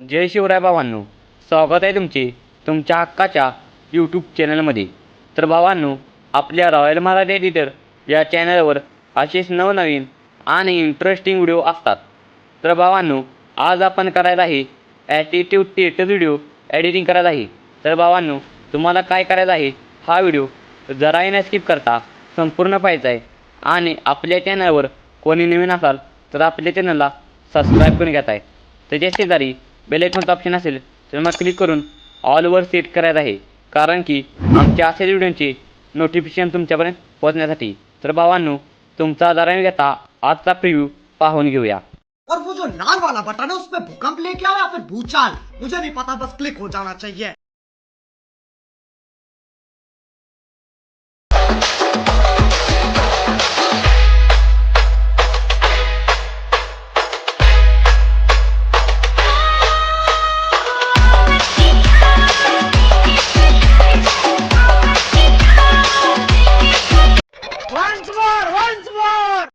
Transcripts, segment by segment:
जय शिवराय भावांनो, स्वागत आहे तुमच्या हक्काच्या यूट्यूब चॅनलमध्ये. तर भावांनो, आपल्या रॉयल मराठी एडिटर या चॅनलवर असेच नवनवीन आणि इंटरेस्टिंग व्हिडिओ असतात. तर भावांनो, आज आपण करायला आहे ॲटिट्यूड थिएटर व्हिडिओ एडिटिंग करायला आहे. तर भावांनो, तुम्हाला काय करायचं आहे, हा व्हिडिओ जराही न स्किप करता संपूर्ण पाहायचा आहे. आणि आपल्या चॅनलवर कोणी नवीन असाल तर आपल्या चॅनलला सबस्क्राईब करून घ्यायचा आहे. त्याच्या शेजारी बेल आयकॉनचा ऑप्शन असेल तर मग क्लिक करून ऑलवर सेट करायचं आहे, कारण की आमच्या अशाच व्हिडिओचे नोटिफिकेशन तुमच्यापर्यंत पोहोचण्यासाठी. तर भावांनो, तुमचा जरा घेता आजचा प्रिव्ह्यू पाहून घेऊया. और वो जो लाल वाला बटन है उसमें भूकंप लेके आओ या फिर भूचाल, मुझे नहीं पता, बस क्लिक हो जाना चाहिए. Once more, once more.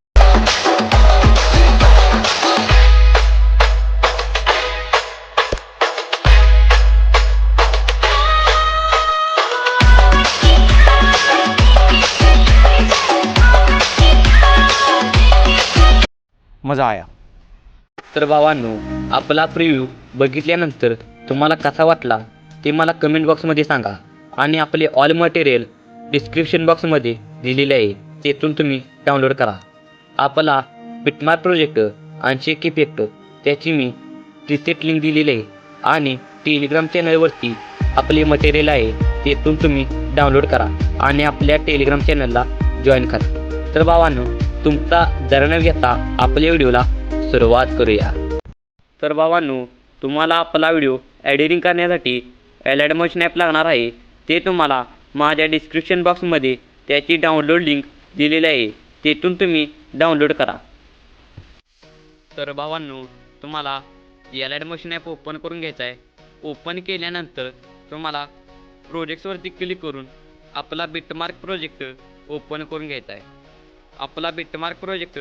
मजा आया. तर भावांनो, आपला प्रिव्ह्यू बघितल्यानंतर तुम्हाला कसा वाटला ते मला कमेंट बॉक्समध्ये सांगा. आणि आपले ऑल मटेरियल डिस्क्रिप्शन बॉक्समध्ये दिलेले आहे, तेथून तुम्ही डाउनलोड करा. आपला बिटमार्क प्रोजेक्ट आणि शेक इफेक्ट त्याची मी प्रीसेट लिंक दिलेली आहे. आणि टेलिग्राम चॅनलवरती आपले मटेरियल आहे, तेथून तुम्ही डाउनलोड करा आणि आपल्या टेलिग्राम चॅनलला जॉईन करा. तर भावांनो, तुमचा जरा न घेता आपल्या व्हिडिओला सुरुवात करूया. तर भावांनो, तुम्हाला आपला व्हिडिओ एडिटिंग करण्यासाठी एलॅडमोशन ॲप लागणार आहे. ते तुम्हाला माझ्या डिस्क्रिप्शन बॉक्समध्ये त्याची डाउनलोड लिंक दिलेली आहे, तेथून तुम्ही डाउनलोड करा. तर भावांनो, तुम्हाला एलॅडमोशन ॲप ओपन करून घ्यायचा आहे. ओपन केल्यानंतर तुम्हाला प्रोजेक्ट्सवरती क्लिक करून आपला बिटमार्क प्रोजेक्ट ओपन करून घ्यायचा आहे. आपला बिटमार्क प्रोजेक्ट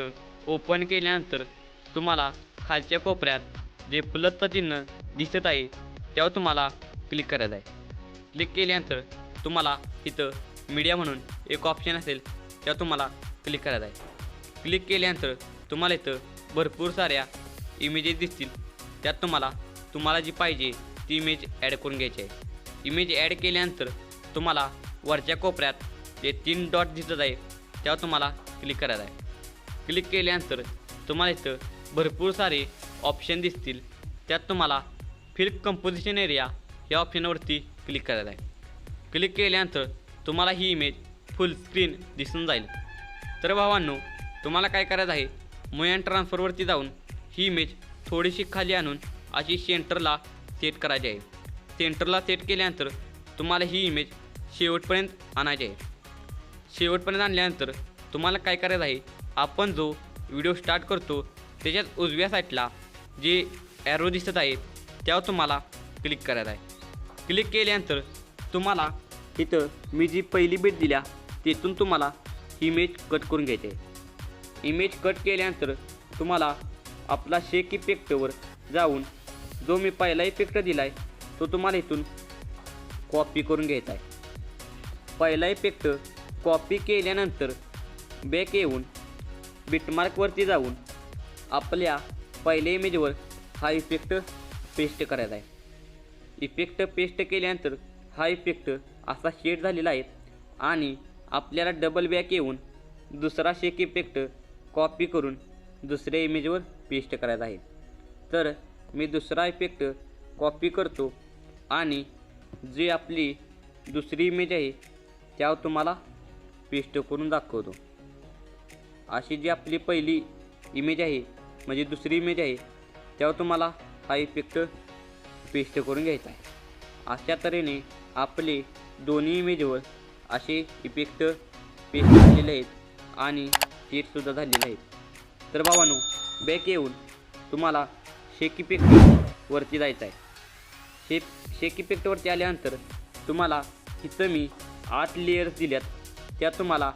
ओपन केल्यानंतर तुम्हाला खालच्या कोपऱ्यात जे प्लसचं चिन्ह दिसत आहे त्यावर तुम्हाला क्लिक करायचं आहे. क्लिक केल्यानंतर तुम्हाला इथं मीडिया म्हणून एक ऑप्शन असेल, त्यावर तुम्हाला क्लिक करायचं आहे. क्लिक केल्यानंतर तुम्हाला इथं भरपूर साऱ्या इमेजेस दिसतील. त्यात तुम्हाला जी पाहिजे ती इमेज ॲड करून घ्यायची आहे. इमेज ॲड केल्यानंतर तुम्हाला वरच्या कोपऱ्यात जे 3 डॉट दिसत आहे त्यावर तुम्हाला क्लिक करायचं आहे. क्लिक केल्यानंतर तुम्हाला इथं भरपूर सारे ऑप्शन दिसतील. त्यात तुम्हाला फिल कंपोजिशन एरिया या ऑप्शनवरती क्लिक करायचं आहे. क्लिक केल्यानंतर तुम्हाला ही इमेज फुल स्क्रीन दिसून जाईल. तर भावांनो, तुम्हाला काय करायचं आहे, मूव अँड ट्रान्सफरवरती जाऊन ही इमेज थोडीशी खाली आणून अशी सेंटरला सेट करायची आहे. सेंटरला सेट केल्यानंतर तुम्हाला ही इमेज शेवटपर्यंत आणायची आहे. शेवटपर्यंत आणल्यानंतर तुम्हाला काय करायचं आहे, आपण जो व्हिडिओ स्टार्ट करतो त्याच्यात उजव्या साईडला जे ॲरो दिसत आहे त्यावर तुम्हाला क्लिक करायचं आहे. क्लिक केल्यानंतर तुम्हाला इथं मी जी पहिली बीट दिल्या तिथून तुम्हाला इमेज कट करून घ्यायची आहे. इमेज कट केल्यानंतर तुम्हाला आपला शेक इफेक्टवर जाऊन जो मी पहिला इफेक्ट दिला आहे तो तुम्हाला इथून कॉपी करून घ्यायचा आहे. पहिला इफेक्ट कॉपी केल्यानंतर बॅक येऊन बिटमार्कवरती जाऊन आपल्या पहिल्या इमेजवर हा इफेक्ट पेस्ट करायचा आहे. इफेक्ट पेस्ट केल्यानंतर हा इफेक्ट असा शेड झालेला आहे. आणि आपल्याला डबल बॅक येऊन दुसरा शेक इफेक्ट कॉपी करून दुसऱ्या इमेजवर पेस्ट करायचा आहे. तर मी दुसरा इफेक्ट कॉपी करतो आणि जी आपली दुसरी इमेज आहे त्यावर तुम्हाला पेस्ट करून दाखवतो. अशी जी आपली पहिली इमेज आहे म्हणजे दुसरी इमेज आहे त्यावर तुम्हाला हा इफेक्ट पेस्ट करून घ्यायचा आहे. अशा तऱ्हेने आपले दोन्ही इमेजवर असे इफेक्ट पेस्ट झालेले आहेत आणि सेटसुद्धा झालेले आहेत. तर भावांनो, बॅक येऊन तुम्हाला शेक इफेक्टवरती जायचं आहे. शेक इफेक्टवरती आल्यानंतर तुम्हाला इथं मी 8 लेयर्स दिल्यात, त्या तुम्हाला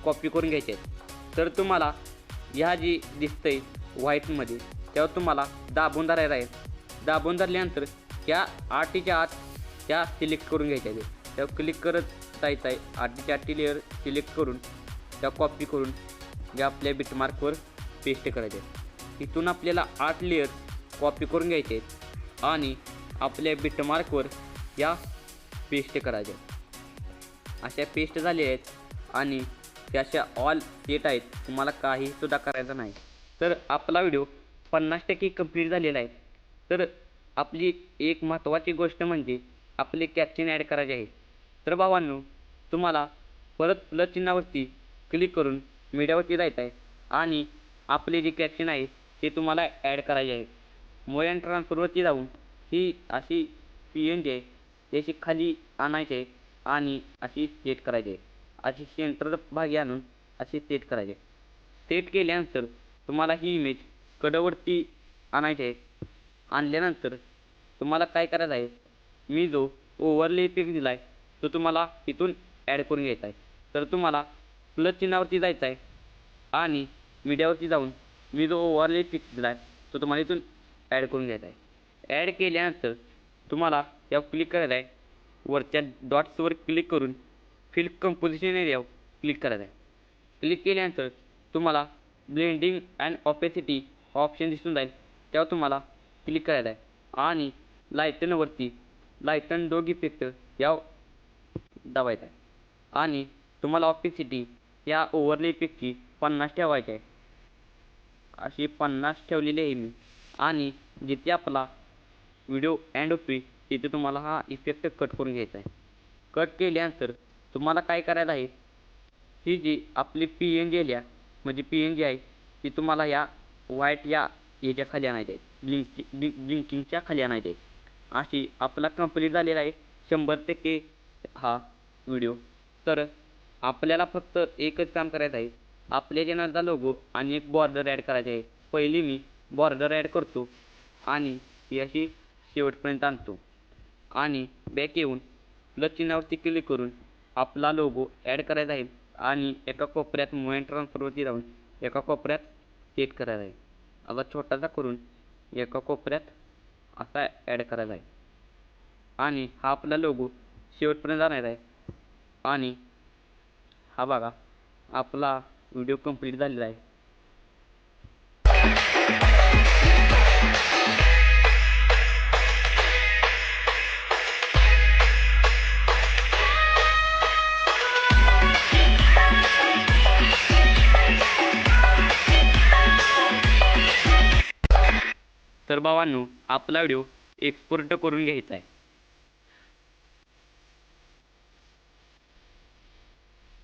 कॉपी करून घ्यायचे आहेत. तर तुम्हाला ह्या जी दिसतंय व्हाईटमध्ये त्यावर तुम्हाला दाबून धरायचं आहे. दाबून धरल्यानंतर ह्या आठच्या आठ त्या सिलेक्ट करून घ्यायच्या आहे. त्यावर क्लिक करत जायचं आहे. आठच्या आठ लेअर सिलेक्ट करून त्या कॉपी करून या आपल्या बिटमार्कवर पेस्ट करायचे आहेत. इथून आपल्याला 8 लेअर कॉपी करून घ्यायचे आहेत आणि आपल्या बिटमार्कवर या पेस्ट करायच्या आहेत. अशा पेस्ट झालेल्या आहेत आणि त्याच्या ऑल सेट आहेत. तुम्हाला काहीसुद्धा करायचं नाही. तर आपला व्हिडिओ 50% कंप्लीट झालेला आहे. तर आपली एक महत्त्वाची गोष्ट म्हणजे आपले कॅप्शन ॲड करायचे आहे. तर भावांनो, तुम्हाला परत प्लस चिन्हावरती क्लिक करून मीडियावरती जायचं आहे आणि आपले जे कॅप्शन आहे ते तुम्हाला ॲड करायचे आहे. मोड अँड ट्रान्सफरवरती जाऊन ही अशी PNG आहे त्याची खाली आणायची आहे आणि अशी सेट करायची आहे. अशी सेंटर भागी आणून अशी सेट करायचे. सेट केल्यानंतर तुम्हाला ही इमेज कडेवरती आणायची आहे. आणल्यानंतर तुम्हाला काय करायचं आहे, मी जो ओव्हरले इफेक्ट दिला आहे तो तुम्हाला इथून ॲड करून घ्यायचा आहे. तर तुम्हाला प्लस चिन्हावरती जायचं आहे आणि मीडियावरती जाऊन मी जो ओव्हरले इफेक्ट दिला आहे तो तुम्हाला इथून ॲड करून घ्यायचा आहे. ॲड केल्यानंतर तुम्हाला यावर क्लिक करायचं आहे. वरच्या डॉट्सवर क्लिक करून फिल कंपोजिशन एरियावर क्लिक करायचं आहे. क्लिक केल्यानंतर तुम्हाला ब्लेंडिंग अँड ऑपेसिटी ऑप्शन दिसून जाईल. त्यावर तुम्हाला क्लिक करायचं आहे आणि लायटनवरती लायटन डोग इफेक्ट यावर दाबायचं आहे आणि तुम्हाला ऑपेसिटी या ओव्हरले इफेक्टची 50 ठेवायची आहे. अशी 50 ठेवलेली आहे मी आणि जिथे आपला व्हिडिओ एंड होतोय तिथे तुम्हाला हा इफेक्ट कट करून घ्यायचा आहे. कट केल्यानंतर तुम्हाला काय करायचं आहे, ही जी आपली PNG एरिया म्हणजे PNG आहे ती तुम्हाला या व्हाईट या याच्या खाली आणायची आहे. ब्लिंकिंगच्या खाली आणायची आहे. अशी आपला कंप्लीट झालेला आहे 100% हा व्हिडिओ. तर आपल्याला फक्त एकच काम करायचं आहे, आपल्या चॅनलचा लोगो आणि एक बॉर्डर ॲड करायची आहे. पहिली मी बॉर्डर ॲड करतो आणि ही अशी शेवटपर्यंत आणतो आणि बॅक येऊन प्लस चिन्हावरती क्लिक करून आपला लोगो ॲड करायचा आहे आणि एका कोपऱ्यात मूव अँड ट्रान्सफरवरती जाऊन एका कोपऱ्यात सेट करायचा आहे. आता छोटासा करून एका कोपऱ्यात असा ॲड करायचा आहे आणि हा आपला लोगो शेवटपर्यंत आणायचा आहे आणि हा बघा आपला व्हिडिओ कंप्लीट झालेला आहे. तर भावांनो, आपला व्हिडिओ एक्सपोर्ट करून घ्यायचा आहे.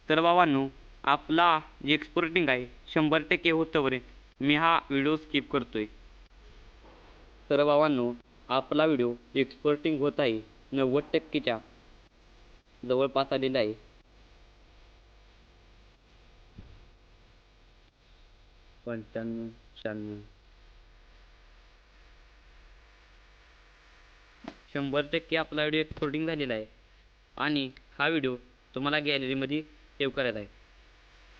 तर भावांनो, आपला जे एक्सपोर्टिंग आहे 100% होतोपर्यंत मी हा व्हिडिओ स्किप करतोय. तर भावांनो, आपला व्हिडिओ एक्सपोर्टिंग होत आहे 90%च्या जवळपास आलेला आहे. 95, 96 100% आपला व्हिडिओ एक्सपोर्टिंग झालेला आहे आणि हा व्हिडिओ तुम्हाला गॅलरीमध्ये सेव्ह करायचा आहे.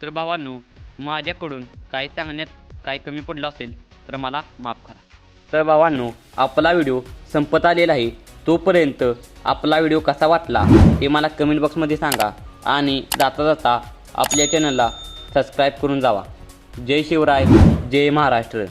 तर भावांनो, माझ्याकडून काही सांगण्यात काही कमी पडलं असेल तर मला माफ करा. तर भावांनो, आपला व्हिडिओ संपत आलेला आहे. तोपर्यंत आपला व्हिडिओ कसा वाटला ते मला कमेंट बॉक्समध्ये सांगा आणि जाता जाता आपल्या चॅनलला सबस्क्राईब करून जावा. जय शिवराय, जय महाराष्ट्र.